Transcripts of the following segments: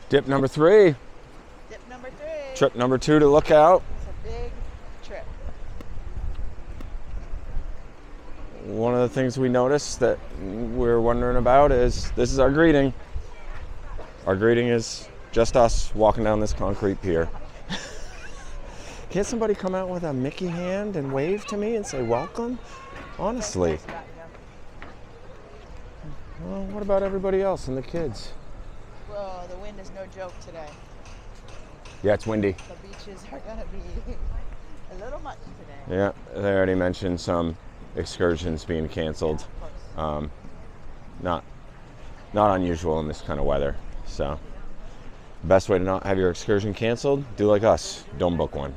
Dip number 3. Dip number 3. Trip number 2 to Lookout. It's a big trip. One of the things we noticed that we're wondering about is this is our greeting. Our greeting is just us walking down this concrete pier. Can't somebody come out with a Mickey hand and wave to me and say welcome? Honestly. Well, what about everybody else and the kids? Well, the wind is no joke today. Yeah, it's windy. The beaches are going to be a little much today. Yeah, they already mentioned some excursions being canceled. Not unusual in this kind of weather. So, the best way to not have your excursion canceled, do like us. Don't book one.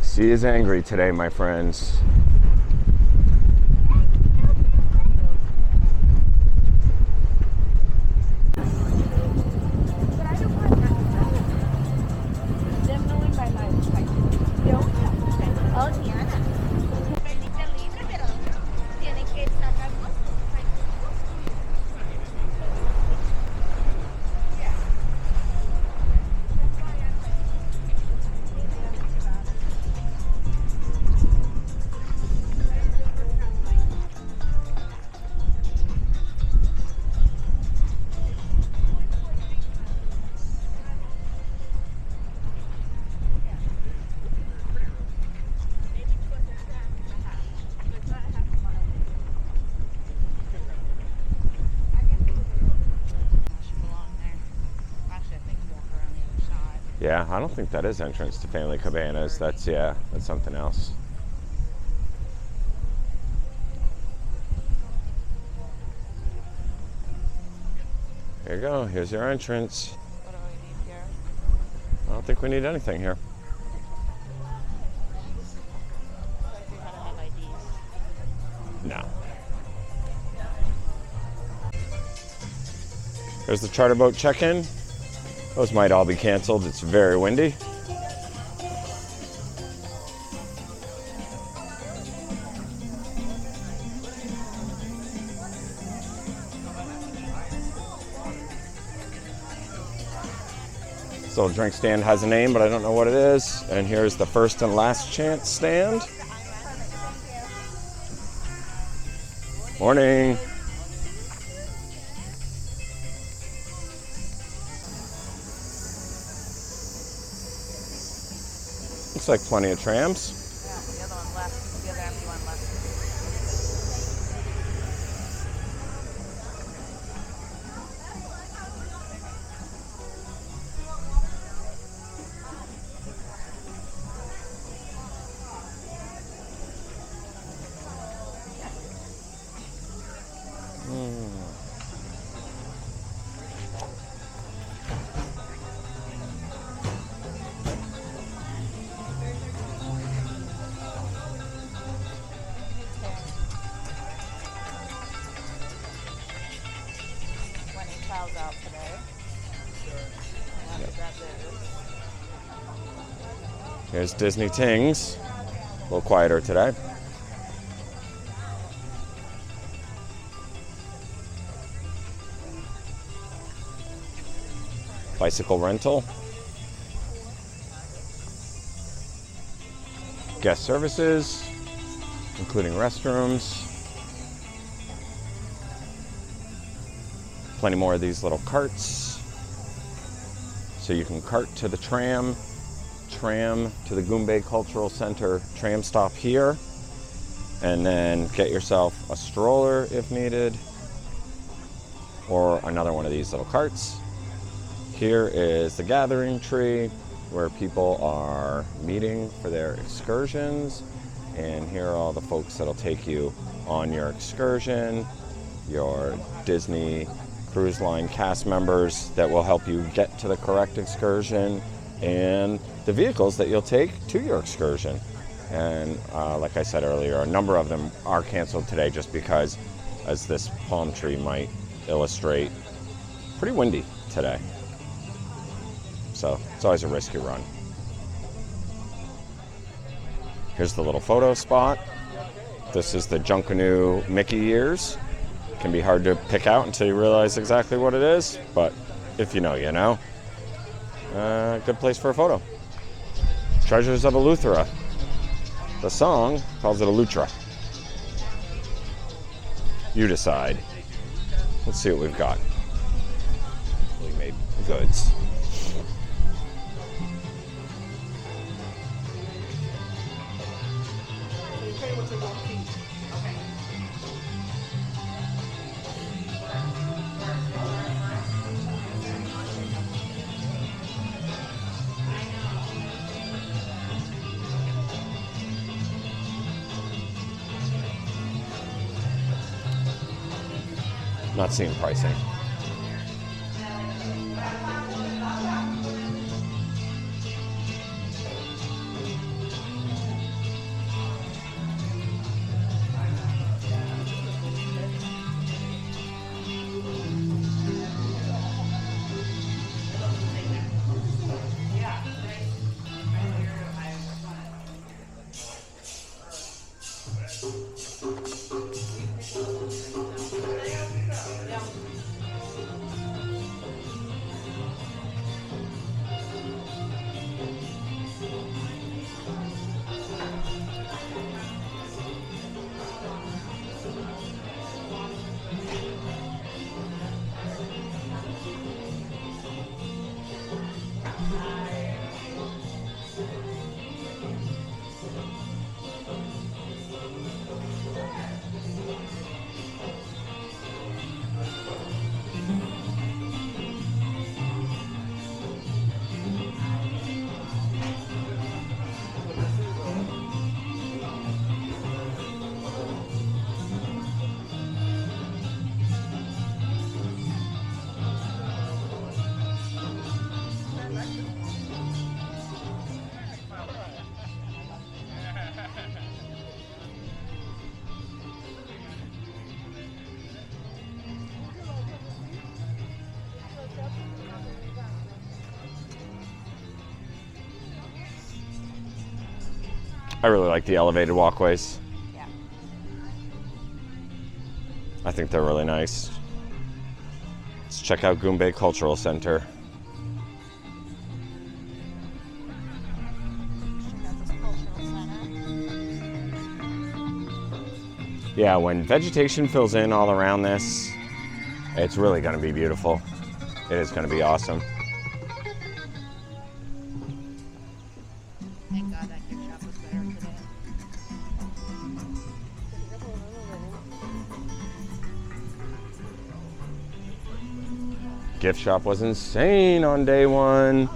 Sea is angry today, my friends. Yeah, I don't think that is entrance to Family Cabanas. That's something else. Here you go. Here's your entrance. What do we need here? I don't think we need anything here. Let's see how to have IDs. No. There's the charter boat check-in. Those might all be canceled. It's very windy. This little drink stand has a name, but I don't know what it is. And here's the first and last chance stand. Morning. Looks like plenty of trams. Yeah, the other one left. The other empty one left. Out today. I'll have to grab those. Here's Disney Tings. A little quieter today. Bicycle rental. Guest services, including restrooms. Plenty more of these little carts. So you can cart to the tram to the Goombay Cultural Center tram stop here, and then get yourself a stroller if needed, or another one of these little carts. Here is the gathering tree where people are meeting for their excursions, and here are all the folks that'll take you on your excursion, your Disney Cruise Line cast members that will help you get to the correct excursion, and the vehicles that you'll take to your excursion. And like I said earlier, a number of them are canceled today just because as this palm tree might illustrate. Pretty windy today, so it's always a risky run. Here's the little photo spot. This is the Junkanoo Mickey ears. Can be hard to pick out until you realize exactly what it is, but if you know, you know. Good place for a photo. Treasures of Eleuthera. The song calls it Eleuthera. You decide. Let's see what we've got. We made goods. Not seeing pricing. I really like the elevated walkways. Yeah. I think they're really nice. Let's check out Goombay Cultural Center. Check out this cultural center. Yeah, when vegetation fills in all around this, it's really going to be beautiful. It is going to be awesome. Thank God that gift shop was better today. Gift shop was insane on day one.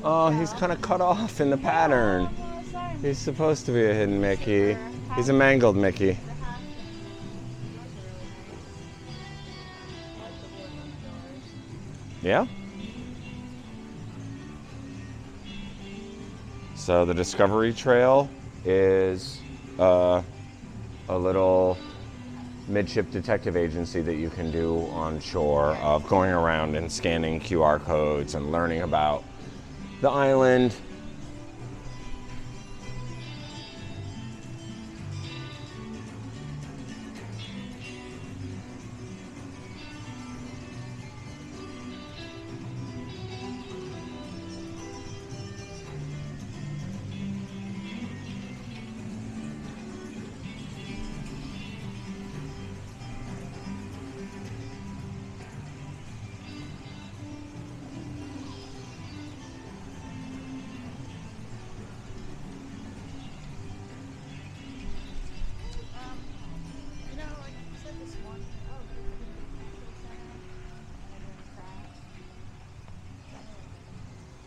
Oh, he's kind of cut off in the pattern. He's supposed to be a hidden Mickey. He's a mangled Mickey. Yeah? So the Discovery Trail is a little midship detective agency that you can do on shore of going around and scanning QR codes and learning about the island. You know, like you said this one. Oh,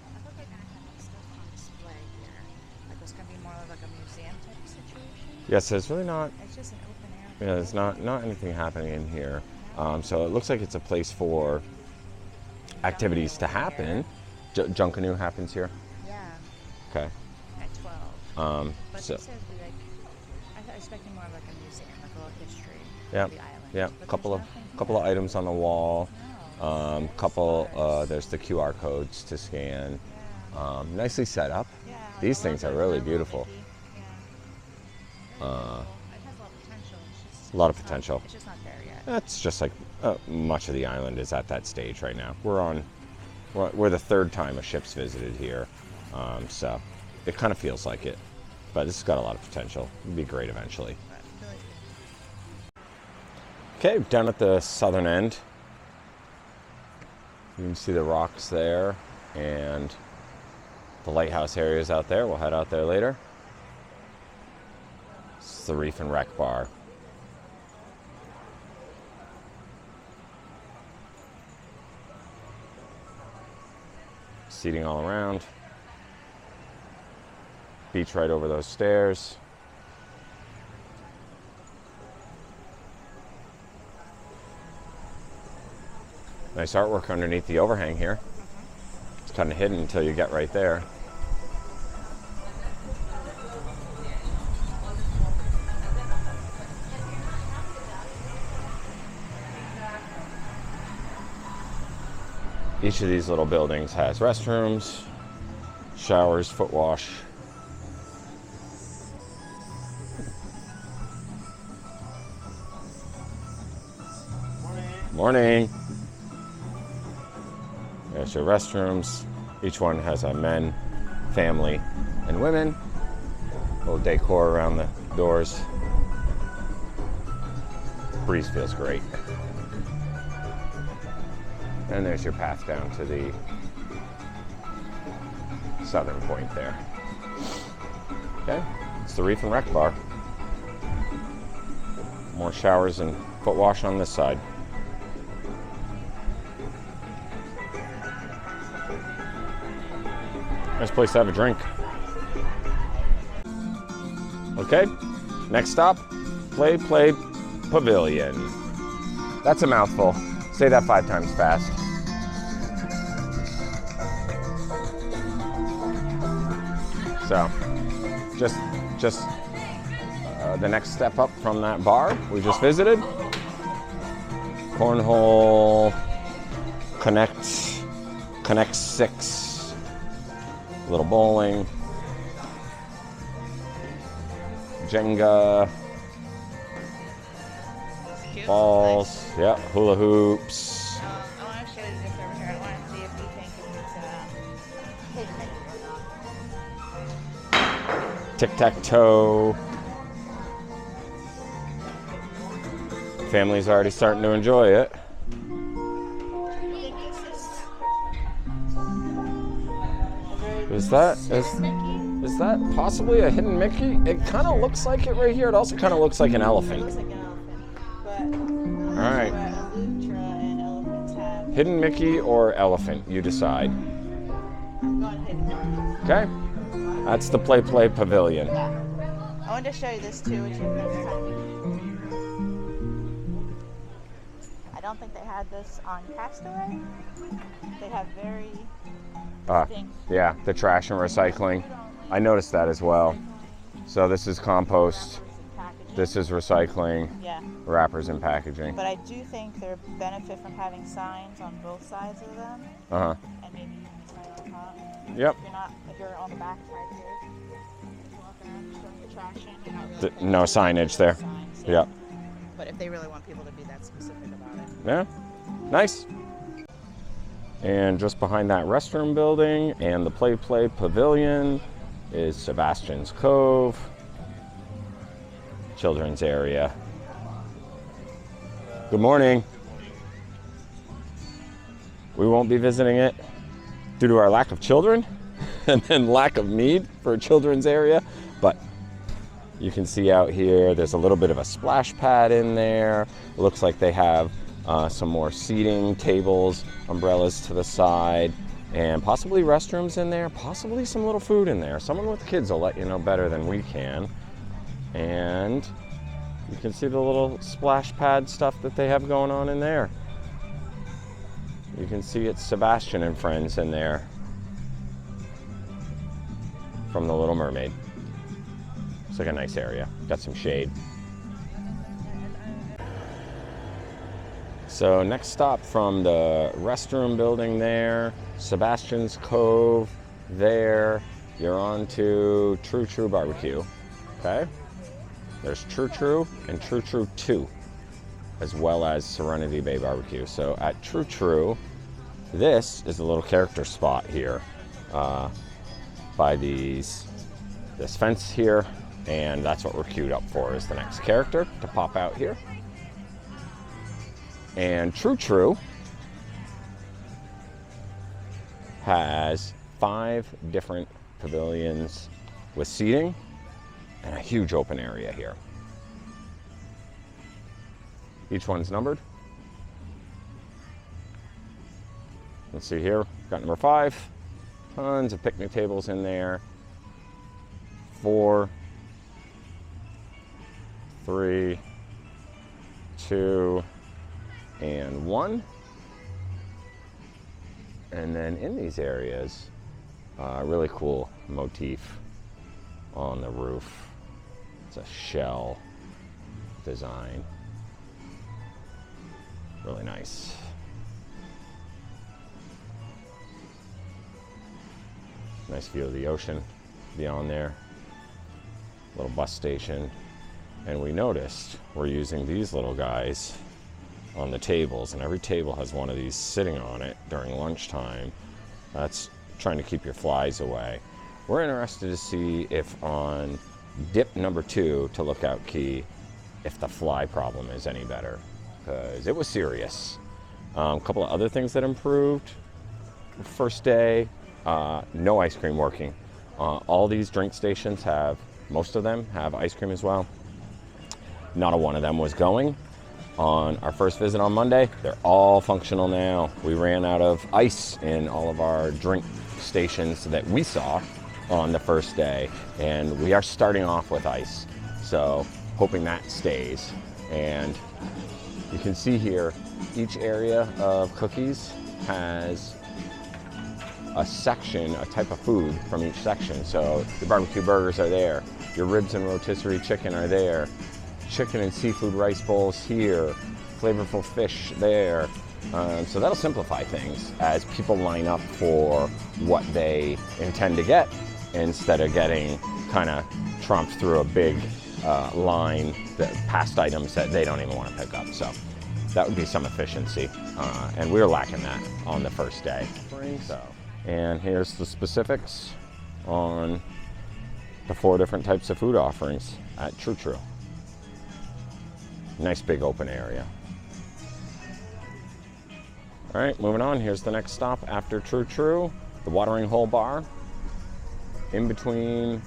I thought they're gonna have stuff on display here. Like it's gonna be more like a museum type situation. Yes, it's really not. It's just an open air. Yeah, there's not anything happening in here. So it looks like it's a place for activities to happen. Junkanoo happens here. Yeah, Okay. at 12. But So he says we like. I expecting more of like a museum, like a little history Yeah, of the island. yeah. But Couple there's of nothing here. items on the wall. No. Very Couple. sparse. There's the QR codes to scan. Yeah. Nicely set up. Yeah. Like These I love things are the really Little beautiful. Mickey. Yeah. Very beautiful. It has a lot of potential. A lot of It's potential. It's just not there yet. That's just like much of the island is at that stage right now. We're the third time a ship's visited here, so it kind of feels like it. But this has got a lot of potential. It'd be great eventually. Okay, down at the southern end, you can see the rocks there and the lighthouse areas out there. We'll head out there later. It's the Reef and Rec Bar. Seating all around. Beach right over those stairs. Nice artwork underneath the overhang here. It's kind of hidden until you get right there. Each of these little buildings has restrooms, showers, foot wash. Morning. There's your restrooms. Each one has a men, family, and women. Little decor around the doors. Breeze feels great. And there's your path down to the southern point there. Okay, it's the Reef and Rec Bar. More showers and foot wash on this side. Nice place to have a drink. Okay, next stop, Play Pavilion. That's a mouthful. Say that 5 times fast. So, just the next step up from that bar we just visited. Cornhole, Connect 6, a little bowling, Jenga, balls, yeah, hula hoops. I want to show you this over here. I want to see if you think it's hidden. Tic-tac-toe. Family's already starting to enjoy it. Is that possibly a hidden Mickey? It kind of looks like it right here. It also kind of looks like an elephant. It looks like an elephant, but All right. Elytra and elephants have. Hidden Mickey or elephant, you decide. I'm going hidden. Okay? That's the Play Pavilion. Yeah. I wanted to show you this too, which is this tiny. I don't think they had this on Castaway. They have very distinct. Yeah, the trash and recycling. I noticed that as well. So this is compost. This is recycling. Yeah. Wrappers and packaging. But I do think there benefit from having signs on both sides of them. Uh-huh. And maybe even a sign on top. Yep. If you're on the back side here, you walk around, just throwing the trash in, you're not really No signage there. signs, Yeah. But if they really want people to be that specific about it. Yeah. Nice. And just behind that restroom building and the Play Pavilion is Sebastian's Cove, children's area. Good morning. We won't be visiting it due to our lack of children and then lack of need for a children's area, but you can see out here there's a little bit of a splash pad in there. It looks like they have some more seating, tables, umbrellas to the side, and possibly restrooms in there, possibly some little food in there. Someone with kids will let you know better than we can. And you can see the little splash pad stuff that they have going on in there. You can see it's Sebastian and Friends in there from The Little Mermaid. It's like a nice area. Got some shade. So next stop from the restroom building there, Sebastian's Cove there, you're on to True True BBQ, okay? There's True True and True True 2, as well as Serenity Bay Barbecue. So at True True, this is a little character spot here by this fence here, and that's what we're queued up for, is the next character to pop out here. And True True has 5 different pavilions with seating and a huge open area here. Each one's numbered. Let's see here, got number 5. Tons of picnic tables in there. 4, 3, 2, and 1. And then in these areas, really cool motif on the roof. It's a shell design. Really nice. Nice view of the ocean beyond there. Little bus station. And we noticed we're using these little guys on the tables, and every table has one of these sitting on it during lunchtime. That's trying to keep your flies away. We're interested to see if on dip number 2 to Lookout Key, if the fly problem is any better, because it was serious. A couple of other things that improved. First day, no ice cream working. All these drink stations have, most of them have ice cream as well. Not a one of them was going. On our first visit on Monday, they're all functional now. We ran out of ice in all of our drink stations that we saw on the first day, and we are starting off with ice. So hoping that stays. And you can see here, each area of cookies has a section, a type of food from each section. So your barbecue burgers are there, your ribs and rotisserie chicken are there, chicken and seafood rice bowls here, flavorful fish there. So that'll simplify things as people line up for what they intend to get, instead of getting kind of trumped through a big line that past items that they don't even want to pick up. So that would be some efficiency, and we were lacking that on the first day. So, and here's the specifics on the 4 different types of food offerings at True True. Nice big open area. All right, moving on. Here's the next stop after True True, the Watering Hole Bar. In between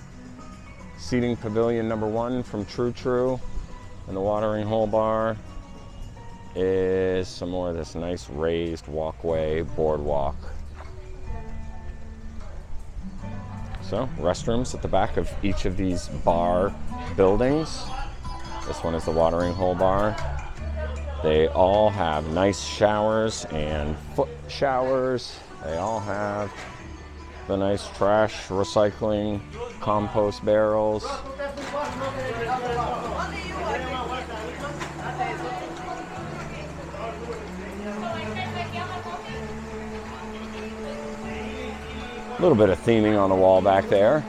seating pavilion number 1 from True True and the Watering Hole Bar is some more of this nice raised walkway, boardwalk. So, restrooms at the back of each of these bar buildings. This one is the Watering Hole Bar. They all have nice showers and foot showers. They all have the nice trash recycling compost barrels. A little bit of theming on the wall back there.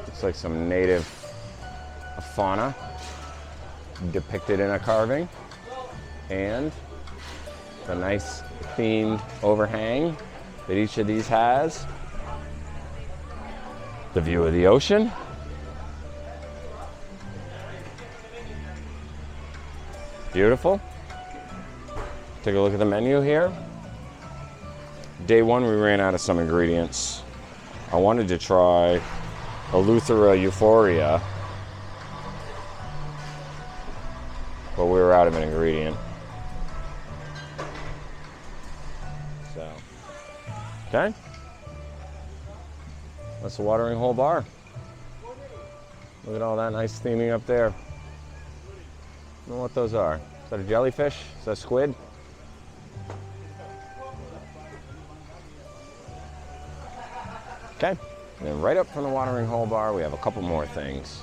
Looks like some native fauna depicted in a carving, and a nice themed overhang that each of these has. The view of the ocean. Beautiful. Take a look at the menu here. Day 1, we ran out of some ingredients. I wanted to try Eleuthera euphorea, but we were out of an ingredient. So, okay. That's the Watering Hole Bar. Look at all that nice theming up there. I don't know what those are. Is that a jellyfish? Is that a squid? Okay. And then right up from the watering hole bar, we have a couple more things.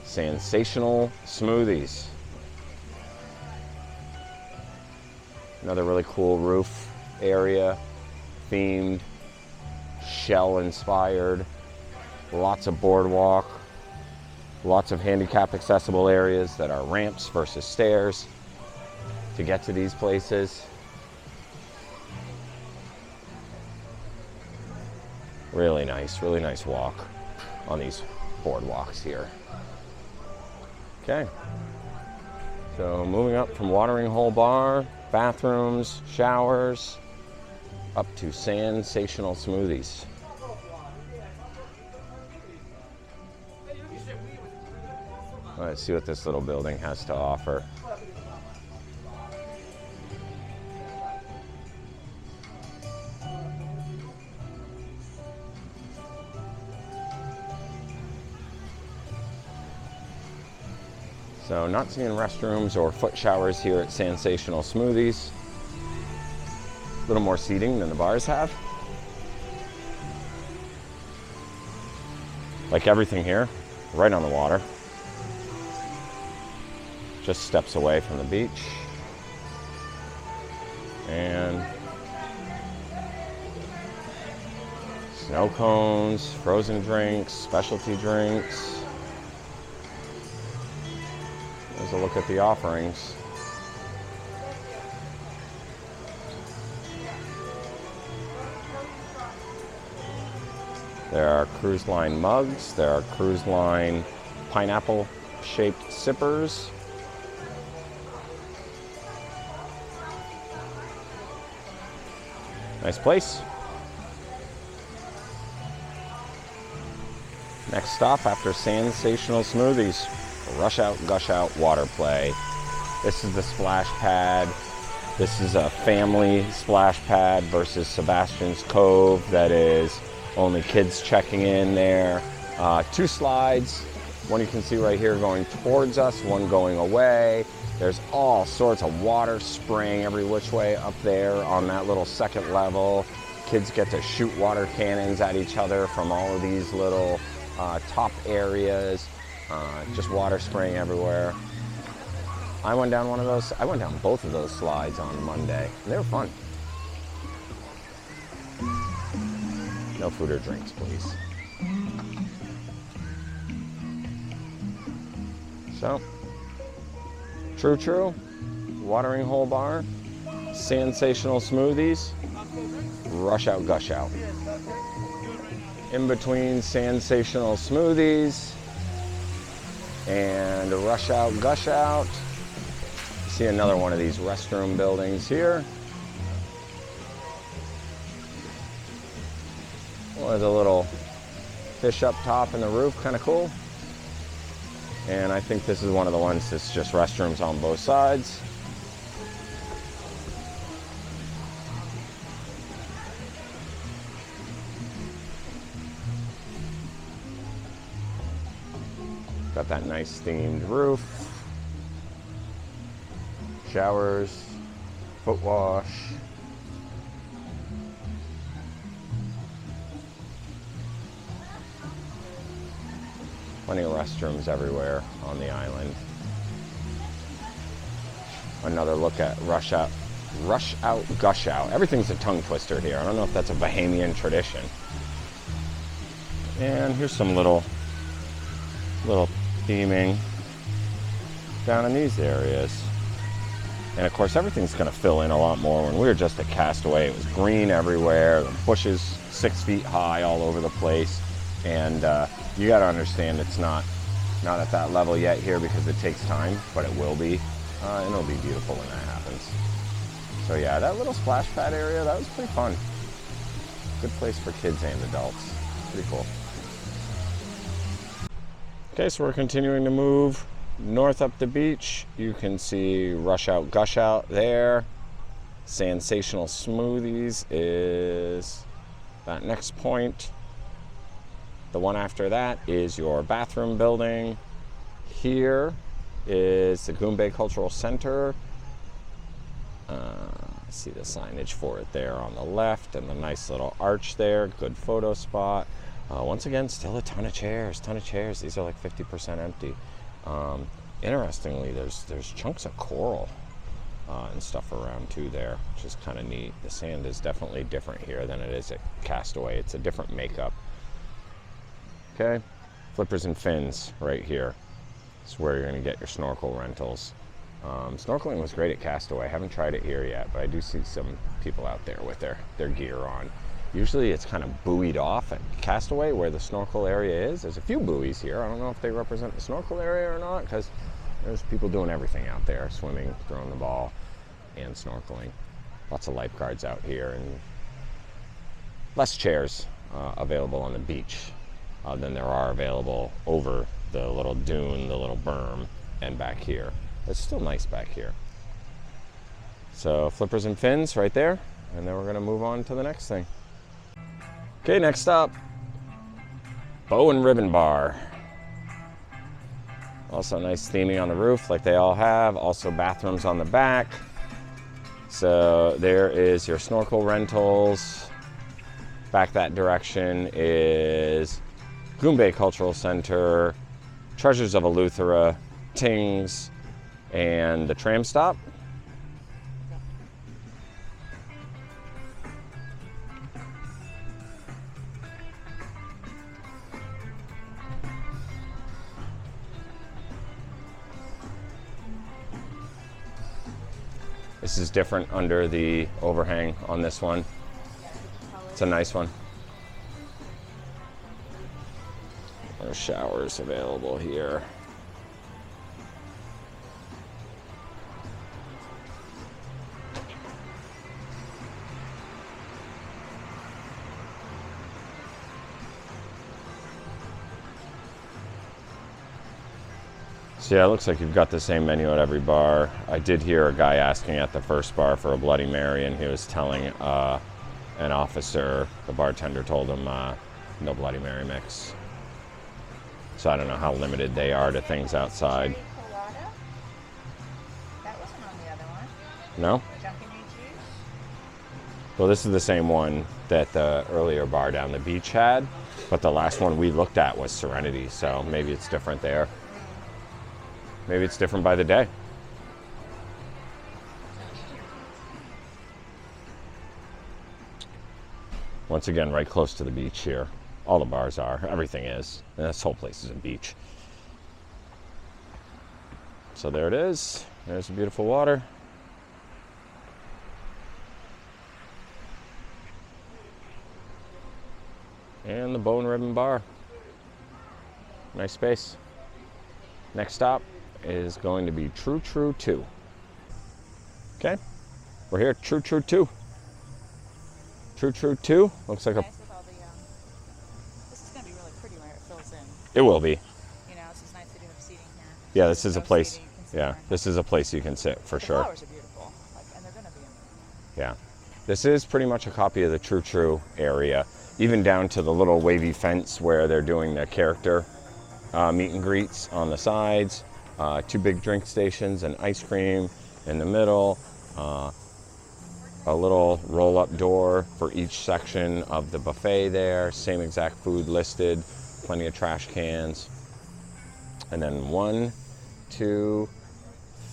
Sensational smoothies. Another really cool roof area, themed, shell inspired. Lots of boardwalk, lots of handicap accessible areas that are ramps versus stairs to get to these places. Really nice walk on these boardwalks here. Okay, so moving up from watering hole bar, bathrooms, showers, up to sensational smoothies. Let's see what this little building has to offer. So not seeing restrooms or foot showers here at Sensational Smoothies. A little more seating than the bars have. Like everything here, right on the water. Just steps away from the beach. And snow cones, frozen drinks, specialty drinks. There's a look at the offerings. There are cruise line mugs, there are cruise line pineapple shaped sippers. Nice place. Next stop after Sensational Smoothies, Rush Out, Gush Out water play. This is the splash pad. This is a family splash pad versus Sebastian's Cove that is only kids checking in there. Two slides, one you can see right here going towards us, one going away. There's all sorts of water spraying every which way up there on that little second level. Kids get to shoot water cannons at each other from all of these little top areas. Just water spraying everywhere. I went down one of those. I went down both of those slides on Monday, and they were fun. No food or drinks, please. So, True True, watering hole bar, Sensational Smoothies, Rush Out, Gush Out. In between Sensational Smoothies and Rush Out, Gush Out, see another one of these restroom buildings here. With a little fish up top in the roof, kind of cool. And I think this is one of the ones that's just restrooms on both sides. Got that nice themed roof. Showers, foot wash. Plenty of restrooms everywhere on the island. Another look at Rush Out, Gush Out. Everything's a tongue twister here. I don't know if that's a Bahamian tradition. And here's some little theming down in these areas. And of course, everything's going to fill in a lot more. When we were just at Castaway, it was green everywhere, the bushes 6 feet high all over the place. And you got to understand it's not at that level yet here because it takes time, but it will be. And it'll be beautiful when that happens. So yeah, that little splash pad area, that was pretty fun. Good place for kids and adults. Pretty cool. Okay, so we're continuing to move north up the beach. You can see Rush Out, Gush Out there. Sensational Smoothies is that next point. The one after that is your bathroom building. Here is the Goombay Cultural Center. See the signage for it there on the left, and the nice little arch there. Good photo spot. Once again, still a ton of chairs. These are like 50% empty. Interestingly, there's chunks of coral and stuff around too there, which is kind of neat. The sand is definitely different here than it is at Castaway. It's a different makeup. Okay, flippers and fins right here. It's where you're going to get your snorkel rentals. Snorkeling was great at Castaway. I haven't tried it here yet, but I do see some people out there with their gear on. Usually it's kind of buoyed off at Castaway where the snorkel area is. There's a few buoys here. I don't know if they represent the snorkel area or not, because there's people doing everything out there, swimming, throwing the ball, and snorkeling. Lots of lifeguards out here, and less chairs available on the beach than there are available over the little dune, the little berm, and back here. It's still nice back here. So flippers and fins right there, and then we're going to move on to the next thing. Okay, next up, bow and ribbon bar. Also nice theming on the roof like they all have. Also bathrooms on the back. So there is your snorkel rentals. Back that direction is Goombay Cultural Center, Treasures of Eleuthera, Tings, and the tram stop. This is different under the overhang on this one. It's a nice one. There's showers available here. So yeah, it looks like you've got the same menu at every bar. I did hear a guy asking at the first bar for a Bloody Mary, and he was telling an officer, the bartender told him no Bloody Mary mix. So I don't know how limited they are to things outside. That wasn't on the other one. No? Junkin' juice? Well, this is the same one that the earlier bar down the beach had, but the last one we looked at was Serenity, so maybe it's different there. Maybe it's different by the day. Once again, right close to the beach here. All the bars are. Everything is. And this whole place is a beach. So there it is. There's the beautiful water. And the bow and ribbon bar. Nice space. Next stop is going to be True True 2. Okay, we're here at True True 2. True True 2 looks like a... Nice with all the, this is going to be really pretty when it fills in. It will be. You know, it's just nice to do have seating here. Yeah, this is a place. Seating, you can sit Yeah, there. this is a place you can sit for The sure. flowers are beautiful, and they're going to be in Yeah, this is pretty much a copy of the True True area, even down to the little wavy fence where they're doing the character meet and greets on the sides. 2 big drink stations, an ice cream in the middle, a little roll-up door for each section of the buffet there, same exact food listed, plenty of trash cans. And then 1, 2,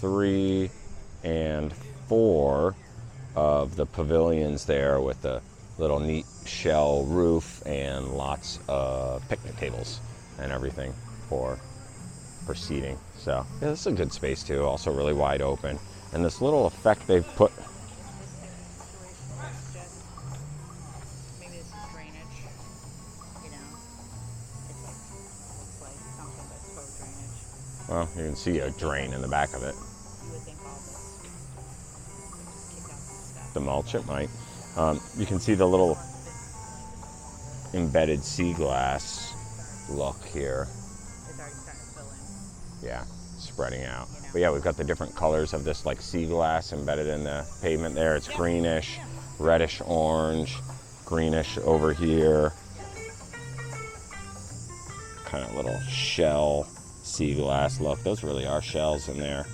3, and 4 of the pavilions there with the little neat shell roof and lots of picnic tables and everything for seating. So yeah, this is a good space too, also really wide open. And this little effect they've put... this situation is just, maybe this is drainage, you know, it's like, looks like something that's faux drainage. Well, you can see a drain in the back of it. You would think all this would just kick out some stuff. The mulch, it might. You can see the little embedded sea glass look here. It's already starting to fill in. Yeah, spreading out. But yeah, we've got the different colors of this like sea glass embedded in the pavement there. It's greenish, reddish orange, greenish over here. Kind of little shell sea glass look. Those really are shells in there.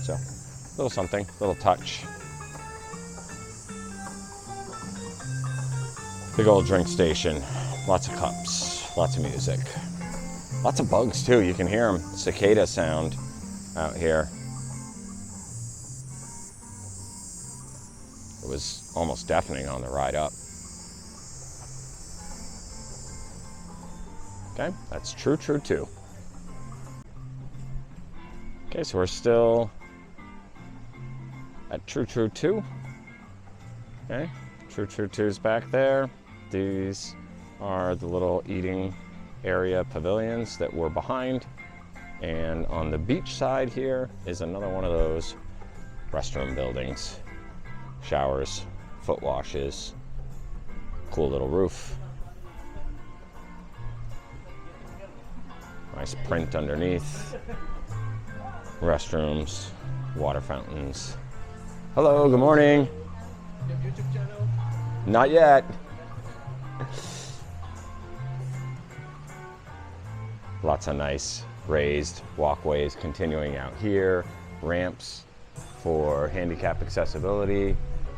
So, little something, little touch. Big old drink station. Lots of cups, lots of music. Lots of bugs too, you can hear them. Cicada sound out here. It was almost deafening on the ride up. Okay, that's True True 2. Okay, so we're still at True True 2. Okay, True True 2 is back there. These are the little eating area pavilions that we're behind. And on the beach side here is another one of those restroom buildings. Showers, foot washes, cool little roof. Nice print underneath. Restrooms, water fountains. Hello, good morning. YouTube channel? Not yet. Lots of nice raised walkways continuing out here. Ramps for handicap accessibility.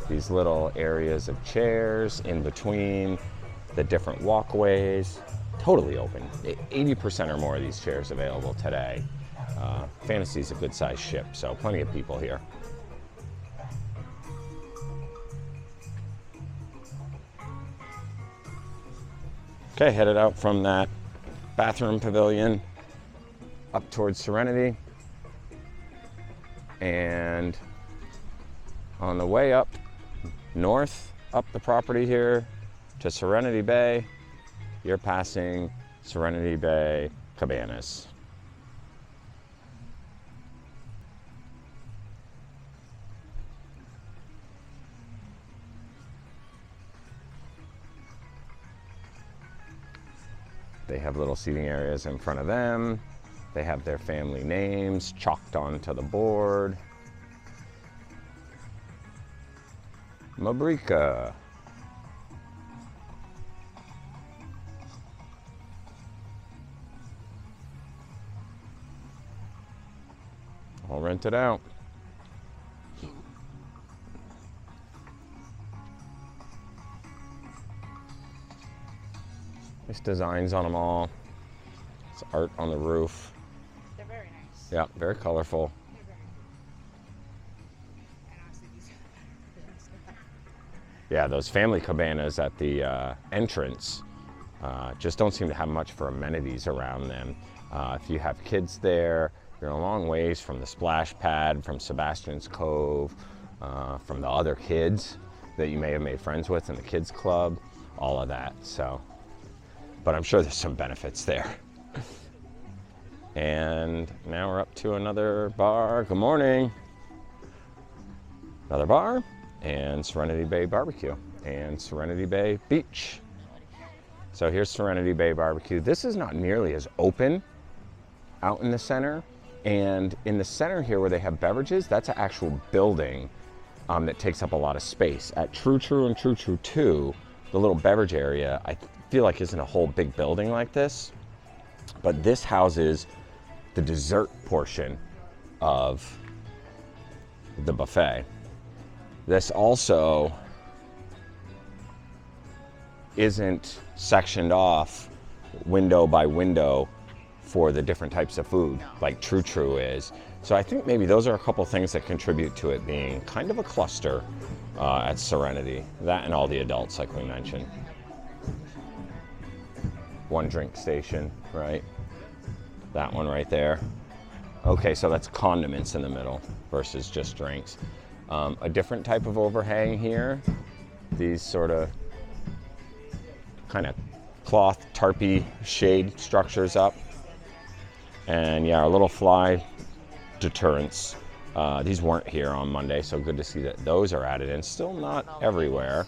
These little areas of chairs in between the different walkways. Totally open. 80% or more of these chairs available today. Fantasy's a good sized ship, so plenty of people here. Okay, headed out from that bathroom pavilion up towards Serenity. And on the way up north, up the property here to Serenity Bay, you're passing Serenity Bay Cabanas. They have little seating areas in front of them. They have their family names chalked onto the board. Mabrika. All rented out. Nice designs on them all. It's art on the roof. They're very nice. Yeah, very colorful. They're very nice. And honestly, these are better. Yeah, those family cabanas at the entrance just don't seem to have much for amenities around them. If you have kids there, you're a long ways from the splash pad, from Sebastian's Cove, from the other kids that you may have made friends with in the kids club, all of that. So, but I'm sure there's some benefits there. And now we're up to another bar. Good morning. Another bar and Serenity Bay Barbecue and Serenity Bay Beach. So here's Serenity Bay Barbecue. This is not nearly as open out in the center. And in the center here where they have beverages, that's an actual building that takes up a lot of space. At True True and True True 2, the little beverage area, I feel like isn't a whole big building like this. But this houses the dessert portion of the buffet. This also isn't sectioned off window by window for the different types of food like True True is. So I think maybe those are a couple things that contribute to it being kind of a cluster at Serenity. That and all the adults, like we mentioned. One drink station, right? That one right there. Okay, so that's condiments in the middle versus just drinks. A different type of overhang here. These sort of kind of cloth tarpy shade structures up. And yeah, our little fly deterrents. These weren't here on Monday, so good to see that those are added in. Still not everywhere.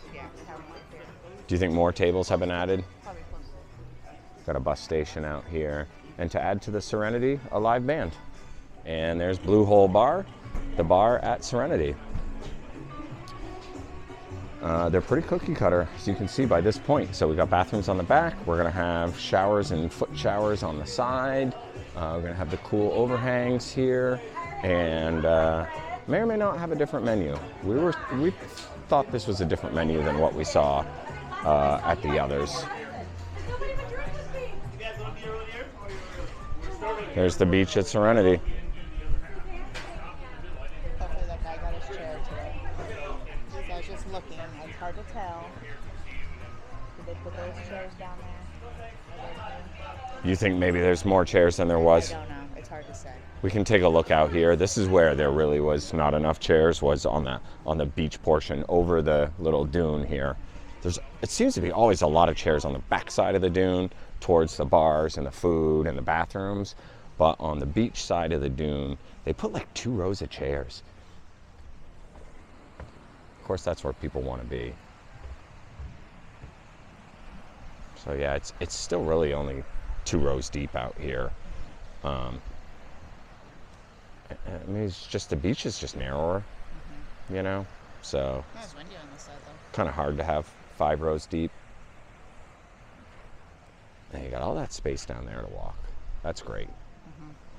Do you think more tables have been added? Probably close to Got a bus station out here. And to add to the Serenity, a live band. And there's Blue Hole Bar, the bar at Serenity. They're pretty cookie cutter, as you can see by this point. So we got bathrooms on the back. We're gonna have showers and foot showers on the side. We're gonna have the cool overhangs here. And may or may not have a different menu. We thought this was a different menu than what we saw at the others. There's the beach at Serenity. Hopefully that guy got his chair today. So I was just looking. It's hard to tell. Did they put those chairs down there? You think maybe there's more chairs than there was? I don't know. It's hard to say. We can take a look out here. This is where there really was not enough chairs, was on the beach portion over the little dune here. It seems to be always a lot of chairs on the back side of the dune towards the bars and the food and the bathrooms. But on the beach side of the dune, they put like 2 rows of chairs. Of course, that's where people want to be. So yeah, it's still really only 2 rows deep out here. I mean, it's just the beach is just narrower, you know. So It's windy on this side though. kind of hard to have 5 rows deep. And you got all that space down there to walk. That's great.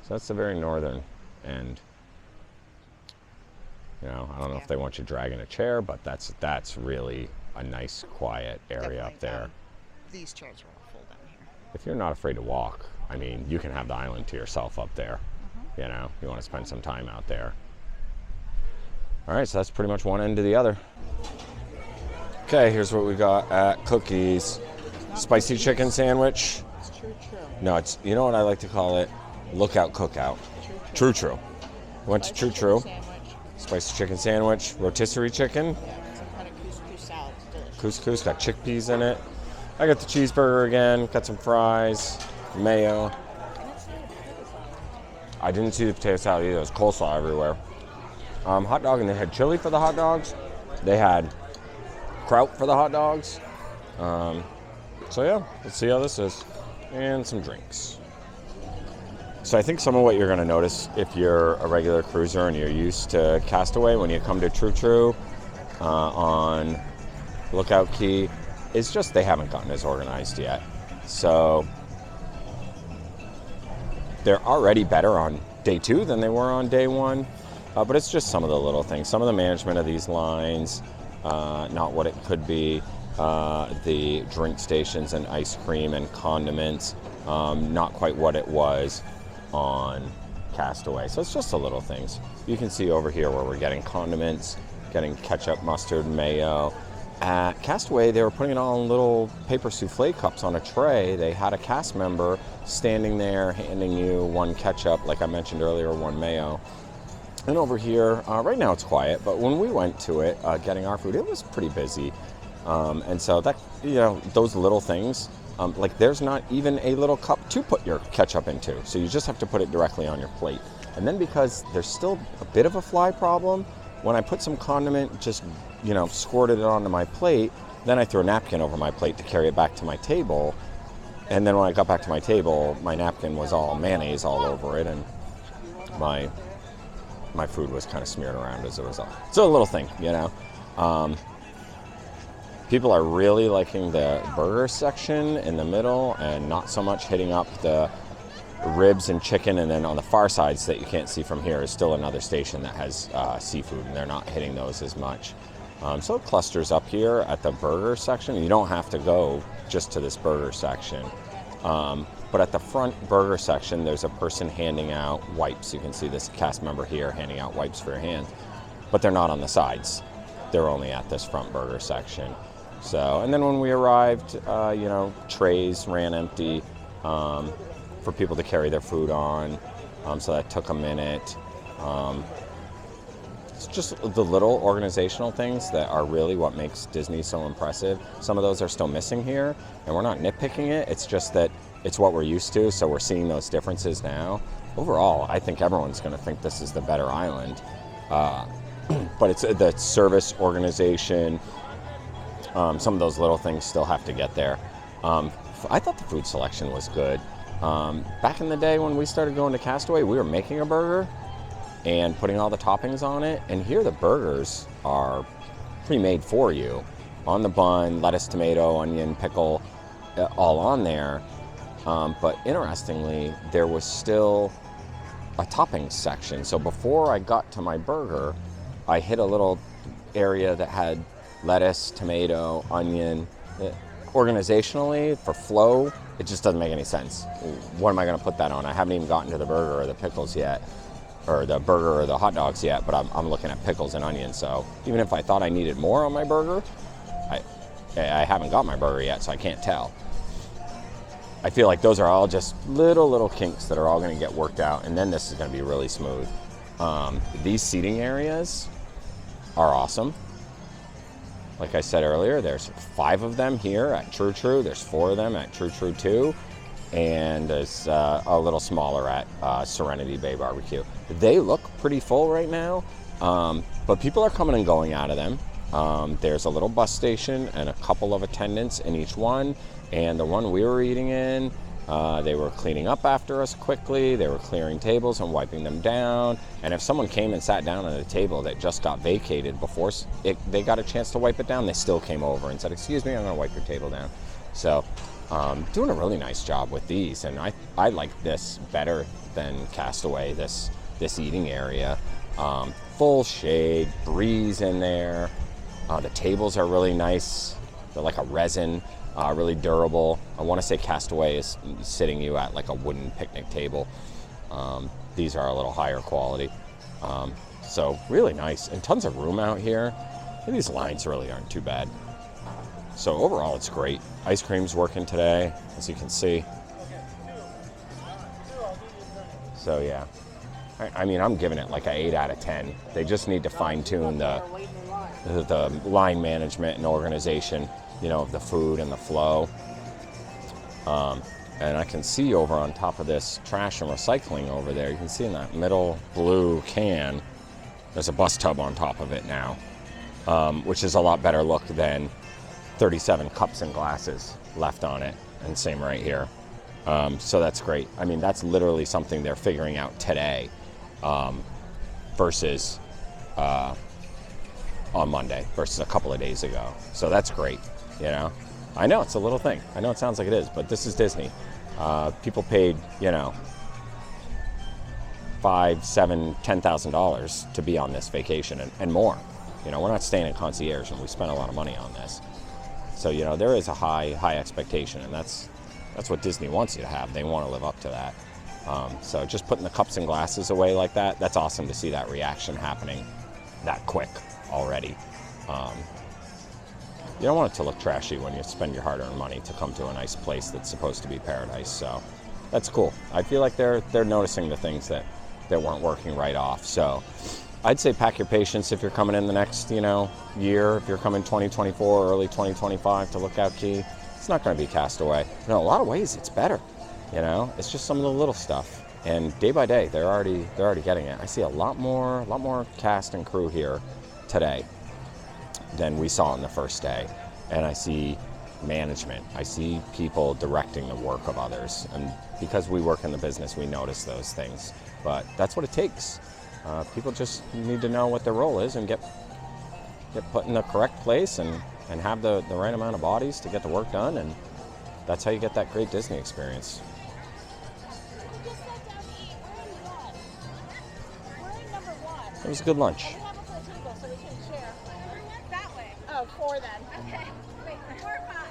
So that's the very northern end. You know, I don't know if they want you dragging a chair, but that's really a nice, quiet area up there. These chairs are all full down here. If you're not afraid to walk, I mean, you can have the island to yourself up there. You know, you want to spend some time out there. All right, so that's pretty much one end to the other. Okay, here's what we got at Cookies. Spicy chicken sandwich. It's True True. No, it's, you know what I like to call it? Lookout Cookout. True True. Went to True True. Sandwich. Spicy chicken sandwich, rotisserie chicken, Yeah, with some kind of couscous salad. It's delicious. couscous, got chickpeas in it. I got the cheeseburger again, got some fries, mayo. I didn't see the potato salad either. There was coleslaw everywhere. Hot dog, and they had chili for the hot dogs. They had kraut for the hot dogs. So yeah, let's see how this is. And some drinks. So I think some of what you're going to notice if you're a regular cruiser and you're used to Castaway, when you come to True True on Lookout Key, is just they haven't gotten as organized yet. So they're already better on day 2 than they were on day 1. But it's just some of the little things. Some of the management of these lines, not what it could be. The drink stations and ice cream and condiments, not quite what it was on Castaway. So it's just the little things. You can see over here where we're getting condiments, getting ketchup, mustard, mayo. At Castaway, they were putting it all in little paper souffle cups on a tray. They had a cast member standing there handing you 1 ketchup, like I mentioned earlier, 1 mayo. And over here, right now it's quiet, but when we went to it, getting our food, it was pretty busy. And so that, you know, those little things, like there's not even a little cup to put your ketchup into. So you just have to put it directly on your plate. And then because there's still a bit of a fly problem, when I put some condiment, just, you know, squirted it onto my plate, then I threw a napkin over my plate to carry it back to my table. And then when I got back to my table, my napkin was all mayonnaise all over it, and my food was kind of smeared around as a result. It's a little thing, you know. People are really liking the burger section in the middle and not so much hitting up the ribs and chicken. And then on the far sides that you can't see from here is still another station that has seafood, and they're not hitting those as much. So it clusters up here at the burger section. You don't have to go just to this burger section. But at the front burger section, there's a person handing out wipes. You can see this cast member here handing out wipes for your hands, but they're not on the sides. They're only at this front burger section. So, and then when we arrived, you know, trays ran empty for people to carry their food on. So that took a minute. It's just the little organizational things that are really what makes Disney so impressive. Some of those are still missing here, and we're not nitpicking it. It's just that it's what we're used to, so we're seeing those differences now. Overall, I think everyone's going to think this is the better island. But it's the service organization. Some of those little things still have to get there. I thought the food selection was good. Back in the day when we started going to Castaway, we were making a burger and putting all the toppings on it. And here the burgers are pre-made for you. On the bun, lettuce, tomato, onion, pickle, all on there. But interestingly, there was still a toppings section. So before I got to my burger, I hit a little area that had lettuce, tomato, onion, Organizationally, for flow, it just doesn't make any sense. What am I going to put that on? I haven't even gotten to the burger or the pickles yet, or the burger or the hot dogs yet, but I'm looking at pickles and onions. So even if I thought I needed more on my burger, I haven't got my burger yet, so I can't tell. I feel like those are all just little kinks that are all going to get worked out, and then this is going to be really smooth. These seating areas are awesome. Like I said earlier, there's 5 of them here at True True. There's 4 of them at True True 2. And there's a little smaller at Serenity Bay Barbecue. They look pretty full right now, but people are coming and going out of them. There's a little bus station and a couple of attendants in each one. And the one we were eating in, they were cleaning up after us quickly. They were clearing tables and wiping them down. And if someone came and sat down at a table that just got vacated before they got a chance to wipe it down, they still came over and said, "Excuse me, I'm going to wipe your table down." So doing a really nice job with these. And I like this better than Castaway, this eating area. Full shade, breeze in there. The tables are really nice. They're like a resin. Really durable. I want to say Castaway is sitting you at like a wooden picnic table. These are a little higher quality. So really nice, and tons of room out here. And these lines really aren't too bad. So overall, it's great. Ice cream's working today, as you can see. So yeah, I mean, I'm giving it like an 8 out of 10. They just need to fine tune the line management and organization, of the food and the flow. And I can see over on top of this trash and recycling over there, you can see in that middle blue can, there's a bus tub on top of it now, which is a lot better look than 37 cups and glasses left on it, and same right here. So that's great. I mean, that's literally something they're figuring out today versus on Monday versus a couple of days ago. So that's great. I know it's a little thing. I know it sounds like it is, but this is Disney. People paid, $5,000, $7,000, $10,000 to be on this vacation and more. We're not staying in concierge, and we spent a lot of money on this. So, there is a high expectation, and that's what Disney wants you to have. They want to live up to that. So just putting the cups and glasses away like that, that's awesome to see that reaction happening that quick already. You don't want it to look trashy when you spend your hard-earned money to come to a nice place that's supposed to be paradise. So that's cool. I feel like they're noticing the things that weren't working right off. So I'd say pack your patience if you're coming in the next, year. If you're coming 2024, early 2025 to Lookout Key, it's not going to be Castaway. In a lot of ways, it's better. It's just some of the little stuff. And day by day, they're already getting it. I see a lot more cast and crew here today than we saw on the first day. And I see management. I see people directing the work of others. And because we work in the business, we notice those things. But that's what it takes. People just need to know what their role is and get put in the correct place and have the right amount of bodies to get the work done. And that's how you get that great Disney experience. It was a good lunch.